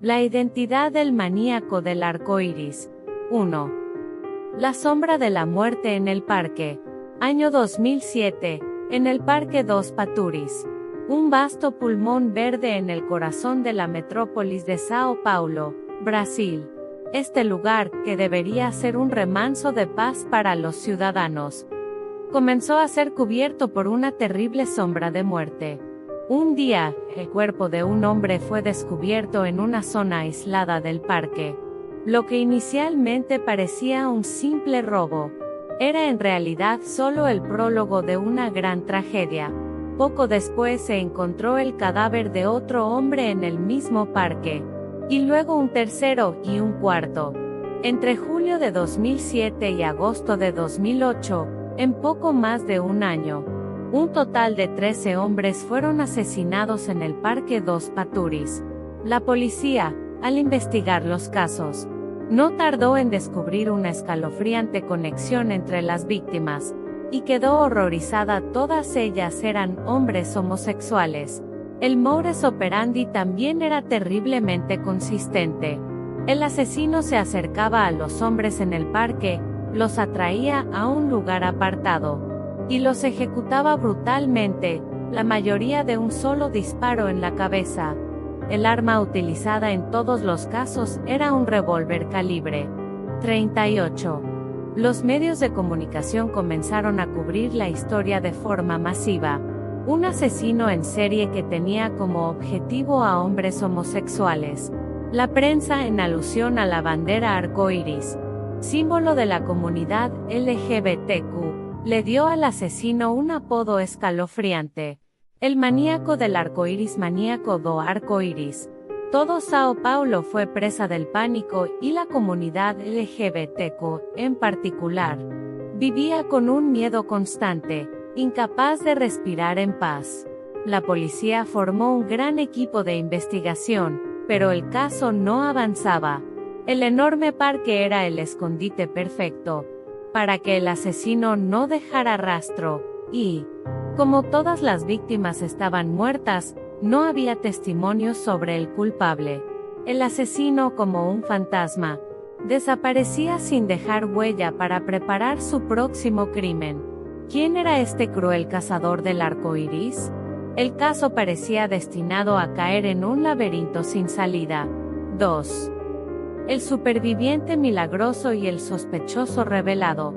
La identidad del maníaco del arco iris. 1. La sombra de la muerte en el parque. Año 2007, en el Parque dos Paturis. Un vasto pulmón verde en el corazón de la metrópolis de Sao Paulo, Brasil. Este lugar, que debería ser un remanso de paz para los ciudadanos, comenzó a ser cubierto por una terrible sombra de muerte. Un día, el cuerpo de un hombre fue descubierto en una zona aislada del parque. Lo que inicialmente parecía un simple robo, era en realidad solo el prólogo de una gran tragedia. Poco después se encontró el cadáver de otro hombre en el mismo parque, y luego un tercero y un cuarto. Entre julio de 2007 y agosto de 2008, en poco más de un año, un total de 13 hombres fueron asesinados en el Parque dos Paturis. La policía, al investigar los casos, no tardó en descubrir una escalofriante conexión entre las víctimas, y quedó horrorizada. Todas ellas eran hombres homosexuales. El modus operandi también era terriblemente consistente. El asesino se acercaba a los hombres en el parque, los atraía a un lugar apartado, y los ejecutaba brutalmente, la mayoría de un solo disparo en la cabeza. El arma utilizada en todos los casos era un revólver calibre .38. Los medios de comunicación comenzaron a cubrir la historia de forma masiva. Un asesino en serie que tenía como objetivo a hombres homosexuales. La prensa, en alusión a la bandera arcoíris, símbolo de la comunidad LGBTQ, le dio al asesino un apodo escalofriante: el maníaco del arcoíris, maníaco do arcoíris. Todo Sao Paulo fue presa del pánico, y la comunidad LGBTQ, en particular, vivía con un miedo constante, incapaz de respirar en paz. La policía formó un gran equipo de investigación, pero el caso no avanzaba. El enorme parque era el escondite perfecto para que el asesino no dejara rastro, y, como todas las víctimas estaban muertas, no había testimonios sobre el culpable. El asesino, como un fantasma, desaparecía sin dejar huella para preparar su próximo crimen. ¿Quién era este cruel cazador del arco iris? El caso parecía destinado a caer en un laberinto sin salida. 2. El superviviente milagroso y el sospechoso revelado.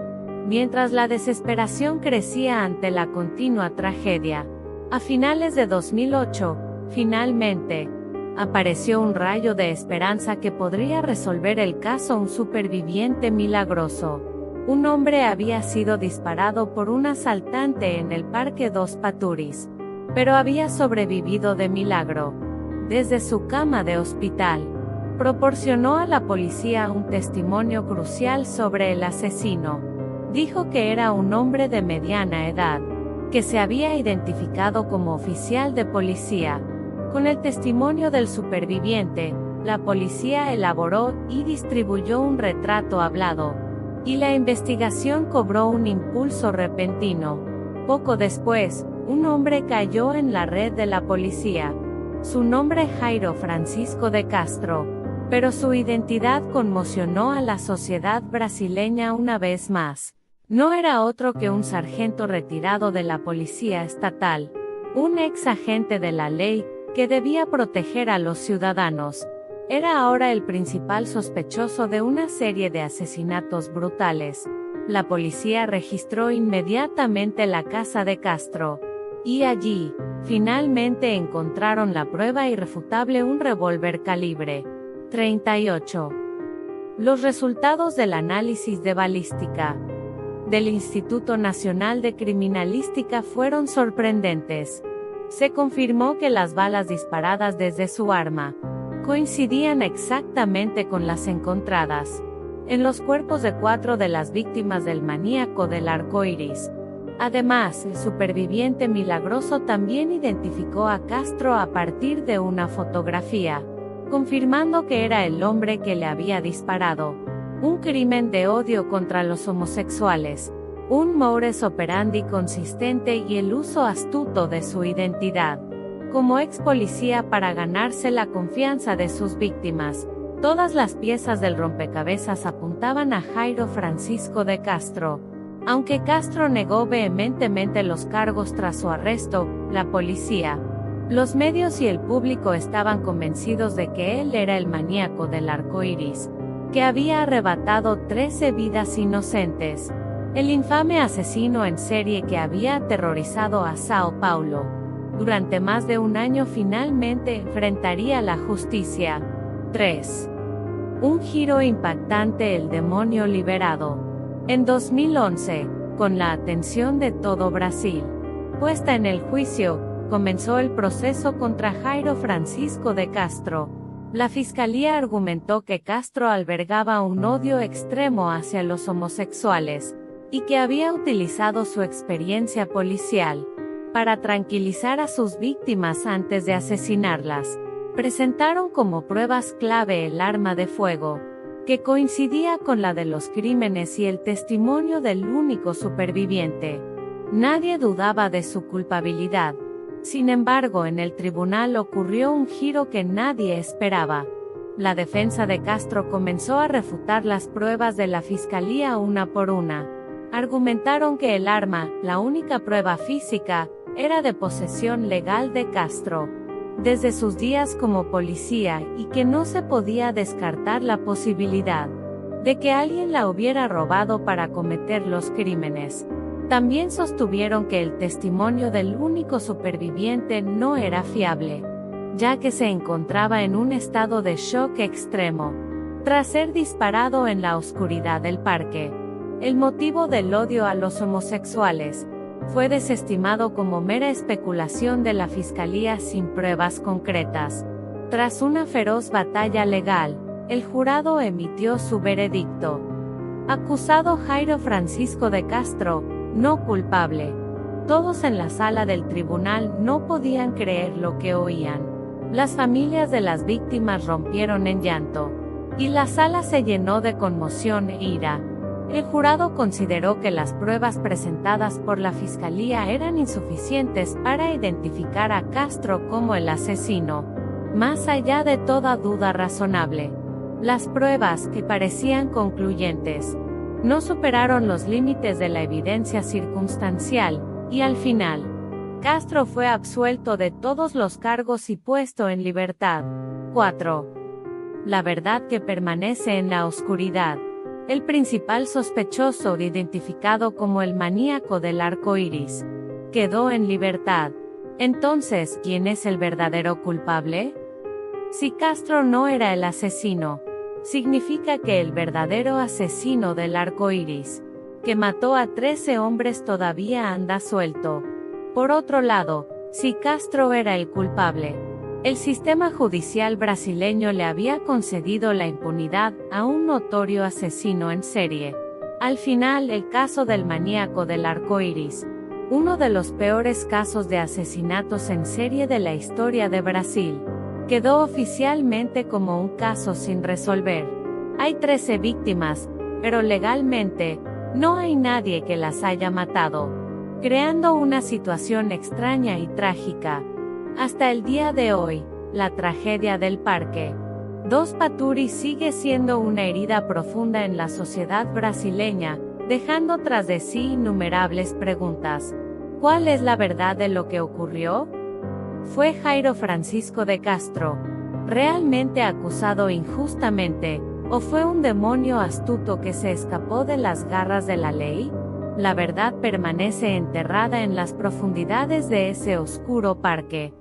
Mientras la desesperación crecía ante la continua tragedia, a finales de 2008, finalmente, apareció un rayo de esperanza que podría resolver el caso. Un superviviente milagroso. Un hombre había sido disparado por un asaltante en el Parque dos Paturis, pero había sobrevivido de milagro. Desde su cama de hospital, proporcionó a la policía un testimonio crucial sobre el asesino. Dijo que era un hombre de mediana edad, que se había identificado como oficial de policía. Con el testimonio del superviviente, la policía elaboró y distribuyó un retrato hablado, y la investigación cobró un impulso repentino. Poco después, un hombre cayó en la red de la policía. Su nombre Jairo Francisco de Castro, pero su identidad conmocionó a la sociedad brasileña una vez más. No era otro que un sargento retirado de la policía estatal, un ex agente de la ley, que debía proteger a los ciudadanos. Era ahora el principal sospechoso de una serie de asesinatos brutales. La policía registró inmediatamente la casa de Castro, y allí, finalmente encontraron la prueba irrefutable: un revólver calibre .38. Los resultados del análisis de balística del Instituto Nacional de Criminalística fueron sorprendentes. Se confirmó que las balas disparadas desde su arma coincidían exactamente con las encontradas en los cuerpos de 4 de las víctimas del maníaco del arco iris. Además, el superviviente milagroso también identificó a Castro a partir de una fotografía, confirmando que era el hombre que le había disparado. Un crimen de odio contra los homosexuales, un modus operandi consistente y el uso astuto de su identidad. como ex policía para ganarse la confianza de sus víctimas. Todas las piezas del rompecabezas apuntaban a Jairo Francisco de Castro. Aunque Castro negó vehementemente los cargos tras su arresto, la policía, los medios y el público estaban convencidos de que él era el maníaco del arco iris, que había arrebatado 13 vidas inocentes. El infame asesino en serie que había aterrorizado a Sao Paulo durante más de un año finalmente enfrentaría la justicia. 3. Un giro impactante: el demonio liberado. En 2011, con la atención de todo Brasil puesta en el juicio, comenzó el proceso contra Jairo Francisco de Castro. La fiscalía argumentó que Castro albergaba un odio extremo hacia los homosexuales, y que había utilizado su experiencia policial para tranquilizar a sus víctimas antes de asesinarlas. Presentaron como pruebas clave el arma de fuego, que coincidía con la de los crímenes, y el testimonio del único superviviente. Nadie dudaba de su culpabilidad. Sin embargo, en el tribunal ocurrió un giro que nadie esperaba. La defensa de Castro comenzó a refutar las pruebas de la fiscalía una por una. Argumentaron que el arma, la única prueba física, era de posesión legal de Castro desde sus días como policía, y que no se podía descartar la posibilidad de que alguien la hubiera robado para cometer los crímenes. También sostuvieron que el testimonio del único superviviente no era fiable, ya que se encontraba en un estado de shock extremo tras ser disparado en la oscuridad del parque. El motivo del odio a los homosexuales fue desestimado como mera especulación de la fiscalía sin pruebas concretas. Tras una feroz batalla legal, el jurado emitió su veredicto. Acusado Jairo Francisco de Castro, no culpable. Todos en la sala del tribunal no podían creer lo que oían. Las familias de las víctimas rompieron en llanto, y la sala se llenó de conmoción e ira. El jurado consideró que las pruebas presentadas por la fiscalía eran insuficientes para identificar a Castro como el asesino. Más allá de toda duda razonable, las pruebas, que parecían concluyentes, no superaron los límites de la evidencia circunstancial, y al final, Castro fue absuelto de todos los cargos y puesto en libertad. 4. La verdad que permanece en la oscuridad. El principal sospechoso, identificado como el maníaco del arco iris, quedó en libertad. Entonces, ¿quién es el verdadero culpable? Si Castro no era el asesino, significa que el verdadero asesino del arco iris, que mató a 13 hombres, todavía anda suelto. Por otro lado, si Castro era el culpable, el sistema judicial brasileño le había concedido la impunidad a un notorio asesino en serie. Al final, el caso del maníaco del arco iris, uno de los peores casos de asesinatos en serie de la historia de Brasil, quedó oficialmente como un caso sin resolver. Hay 13 víctimas, pero legalmente, no hay nadie que las haya matado, creando una situación extraña y trágica. Hasta el día de hoy, la tragedia del Parque dos Paturis sigue siendo una herida profunda en la sociedad brasileña, dejando tras de sí innumerables preguntas. ¿Cuál es la verdad de lo que ocurrió? ¿Fue Jairo Francisco de Castro realmente acusado injustamente, o fue un demonio astuto que se escapó de las garras de la ley? La verdad permanece enterrada en las profundidades de ese oscuro parque.